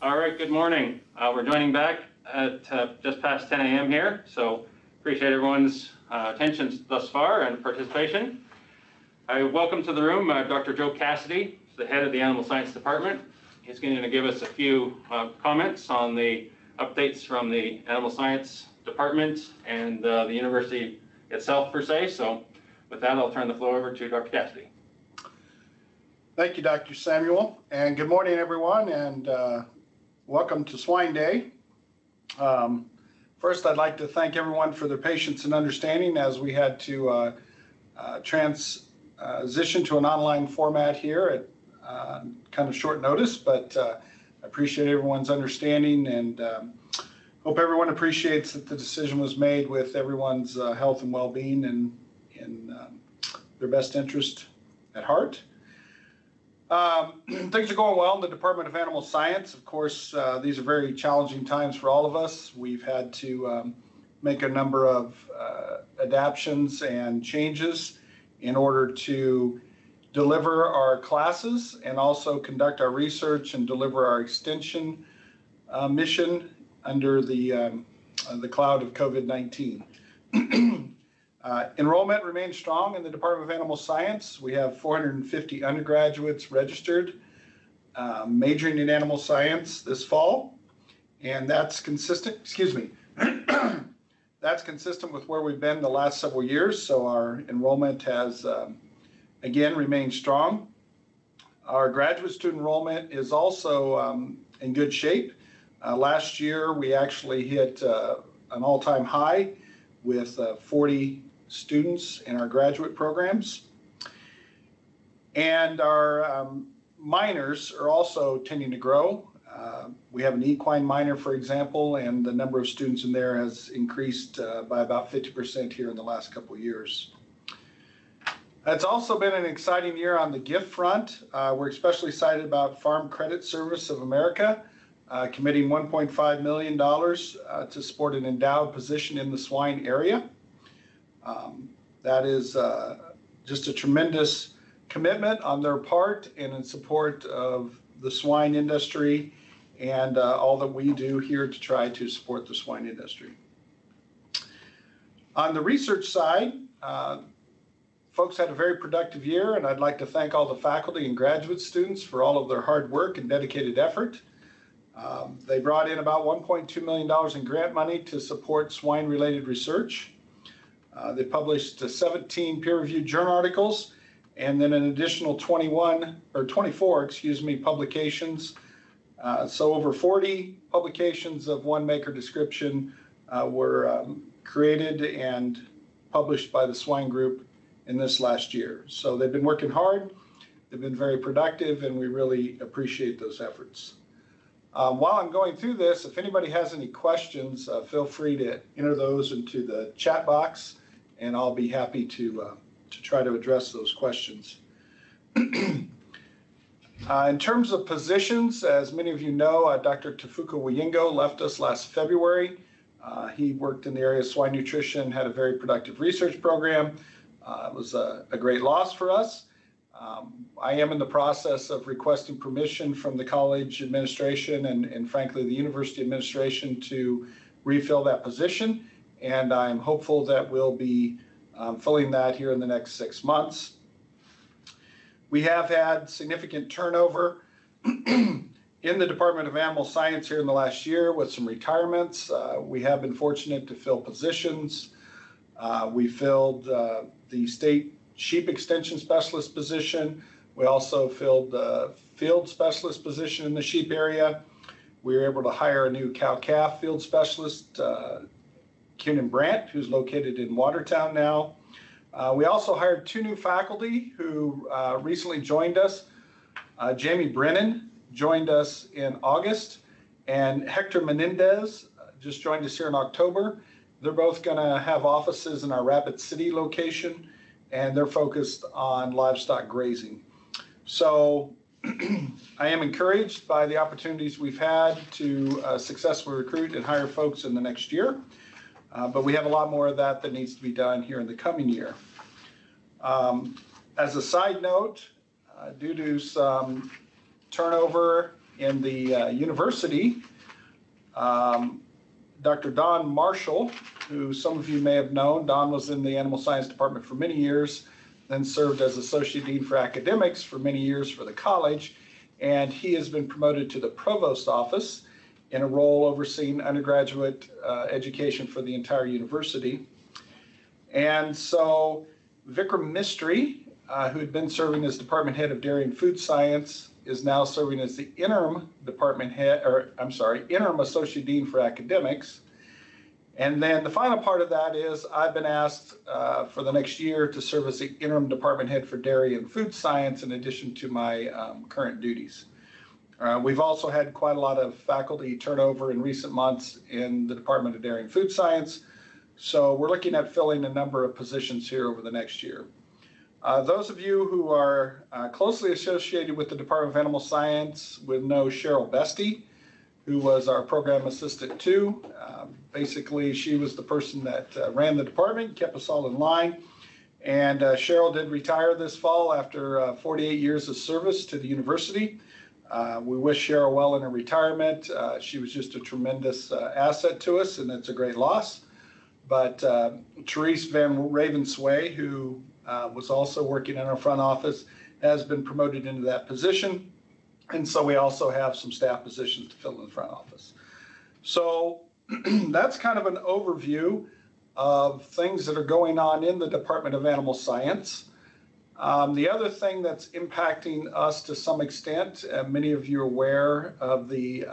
All right, good morning. We're joining back at just past 10 a.m. here, so appreciate everyone's attention thus far and participation. I welcome to the room Dr. Joe Cassady, the head of the Animal Science Department. He's going to give us a few comments on the updates from the Animal Science Department and the university itself per se. So with that, I'll turn the floor over to Dr. Cassady. Thank you, Dr. Samuel, and good morning, everyone, and welcome to Swine Day. First, I'd like to thank everyone for their patience and understanding as we had to transition to an online format here at kind of short notice, but I appreciate everyone's understanding and hope everyone appreciates that the decision was made with everyone's health and well-being and in their best interest at heart. Things are going well in the Department of Animal Science. Of course, these are very challenging times for all of us. We've had to make a number of adaptations and changes in order to deliver our classes and also conduct our research and deliver our extension mission under the cloud of COVID-19. Enrollment remains strong in the Department of Animal Science. We have 450 undergraduates registered, majoring in animal science this fall, and that's consistent, that's consistent with where we've been the last several years, so our enrollment has, again, remained strong. Our graduate student enrollment is also in good shape. Last year, we actually hit an all-time high with 40 students in our graduate programs. And our minors are also tending to grow. We have an equine minor, for example, and the number of students in there has increased by about 50% here in the last couple of years. It's also been an exciting year on the gift front. We're especially excited about Farm Credit Service of America, committing $1.5 million to support an endowed position in the swine area. That is just a tremendous commitment on their part and in support of the swine industry and all that we do here to try to support the swine industry. On the research side, folks had a very productive year, and I'd like to thank all the faculty and graduate students for all of their hard work and dedicated effort. They brought in about $1.2 million in grant money to support swine-related research. They published 17 peer-reviewed journal articles, and then an additional 24 publications. So over 40 publications of one maker description were created and published by the Swine Group in this last year. So they've been working hard, they've been very productive, and we really appreciate those efforts. While I'm going through this, if anybody has any questions, feel free to enter those into the chat box, and I'll be happy to try to address those questions. In terms of positions, as many of you know, Dr. Tafuka Wayingo left us last February. He worked in the area of swine nutrition, had a very productive research program. It was a great loss for us. I am in the process of requesting permission from the college administration and frankly the university administration to refill that position, and I'm hopeful that we'll be filling that here in the next 6 months. We have had significant turnover in the Department of Animal Science here in the last year with some retirements. We have been fortunate to fill positions. We filled the state sheep extension specialist position. We also filled the field specialist position in the sheep area. We were able to hire a new cow-calf field specialist, Kiernan Brandt, who's located in Watertown now. We also hired 2 new faculty who recently joined us. Jamie Brennan joined us in August, and Hector Menendez just joined us here in October. They're both going to have offices in our Rapid City location, and they're focused on livestock grazing. So I am encouraged by the opportunities we've had to successfully recruit and hire folks in the next year, but we have a lot more of that needs to be done here in the coming year. As a side note, due to some turnover in the university, Dr. Don Marshall, who some of you may have known. Don was in the Animal Science Department for many years, then served as Associate Dean for Academics for many years for the college, and he has been promoted to the Provost office in a role overseeing undergraduate education for the entire university. And so Vikram Mistry, who had been serving as Department Head of Dairy and Food Science, is now serving as the interim interim Associate Dean for Academics. And then the final part of that is I've been asked for the next year to serve as the interim Department Head for Dairy and Food Science in addition to my current duties. We've also had quite a lot of faculty turnover in recent months in the Department of Dairy and Food Science. So we're looking at filling a number of positions here over the next year. Those of you who are closely associated with the Department of Animal Science would know Cheryl Bestie, who was our program assistant too. Basically, she was the person that ran the department, kept us all in line. And Cheryl did retire this fall after 48 years of service to the university. We wish Cheryl well in her retirement. She was just a tremendous asset to us, and it's a great loss. But Therese Van Ravensway, who was also working in our front office, has been promoted into that position. And so we also have some staff positions to fill in the front office. So that's kind of an overview of things that are going on in the Department of Animal Science. The other thing that's impacting us to some extent, many of you are aware of the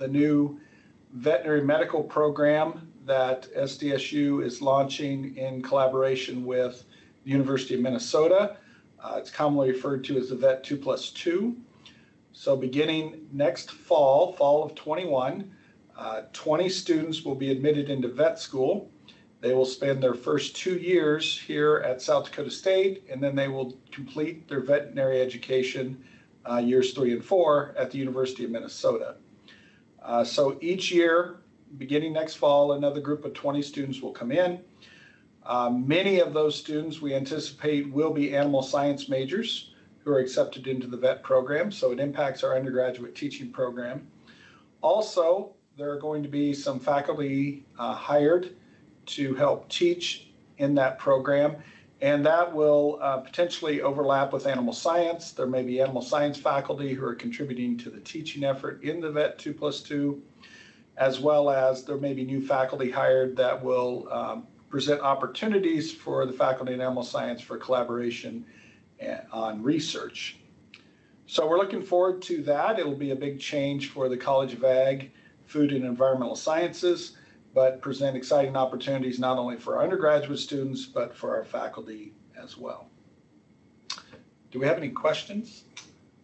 new veterinary medical program that SDSU is launching in collaboration with the University of Minnesota. It's commonly referred to as the Vet 2+2. So beginning next fall of 21, 20 students will be admitted into vet school. They will spend their first 2 years here at South Dakota State, and then they will complete their veterinary education years 3 and 4 at the University of Minnesota. So each year, beginning next fall, another group of 20 students will come in. Many of those students we anticipate will be animal science majors who are accepted into the vet program, so it impacts our undergraduate teaching program. Also, there are going to be some faculty hired to help teach in that program, and that will potentially overlap with animal science. There may be animal science faculty who are contributing to the teaching effort in the Vet 2+2, as well as there may be new faculty hired that will present opportunities for the faculty in animal science for collaboration on research. So we're looking forward to that. It'll be a big change for the College of Ag, Food and Environmental Sciences, but present exciting opportunities not only for our undergraduate students, but for our faculty as well. Do we have any questions?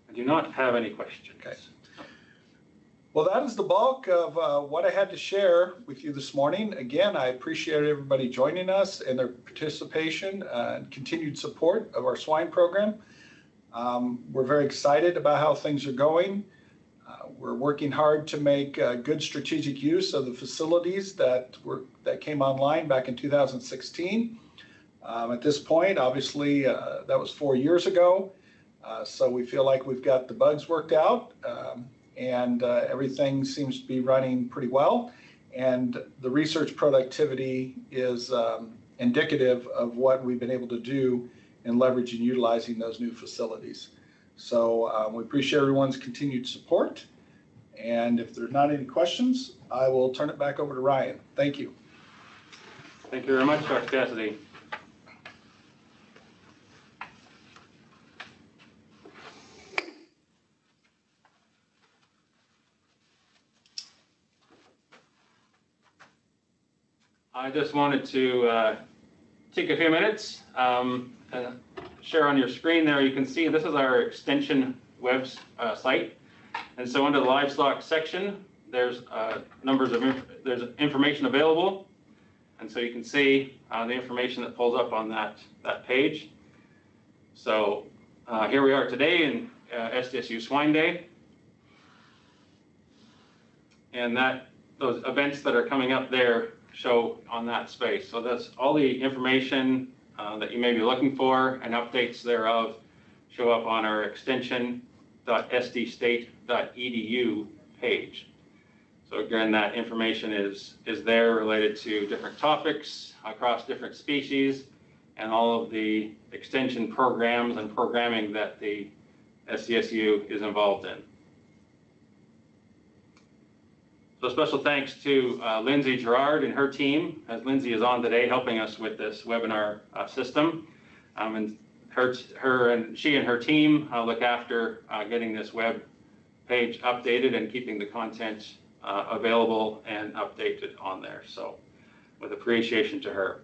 I do not have any questions. Okay. Well, that is the bulk of what I had to share with you this morning. Again, I appreciate everybody joining us and their participation and continued support of our swine program. We're very excited about how things are going. We're working hard to make good strategic use of the facilities that came online back in 2016. At this point, obviously, that was 4 years ago. So we feel like we've got the bugs worked out. And everything seems to be running pretty well. And the research productivity is indicative of what we've been able to do in leveraging and utilizing those new facilities. So we appreciate everyone's continued support. And if there's not any questions, I will turn it back over to Ryan. Thank you. Thank you very much, Dr. Cassady. I just wanted to take a few minutes and share on your screen there. You can see this is our extension site. And so under the livestock section, there's there's information available. And so you can see the information that pulls up on that page. So here we are today in SDSU Swine Day. And those events that are coming up there show on that space. So that's all the information that you may be looking for, and updates thereof show up on our extension swine.sdstate.edu page. So again, that information is there related to different topics across different species and all of the extension programs and programming that the SDSU is involved in. So special thanks to Lindsay Gerard and her team, as Lindsay is on today helping us with this webinar system. And she and her team look after getting this web page updated and keeping the content available and updated on there. So with appreciation to her.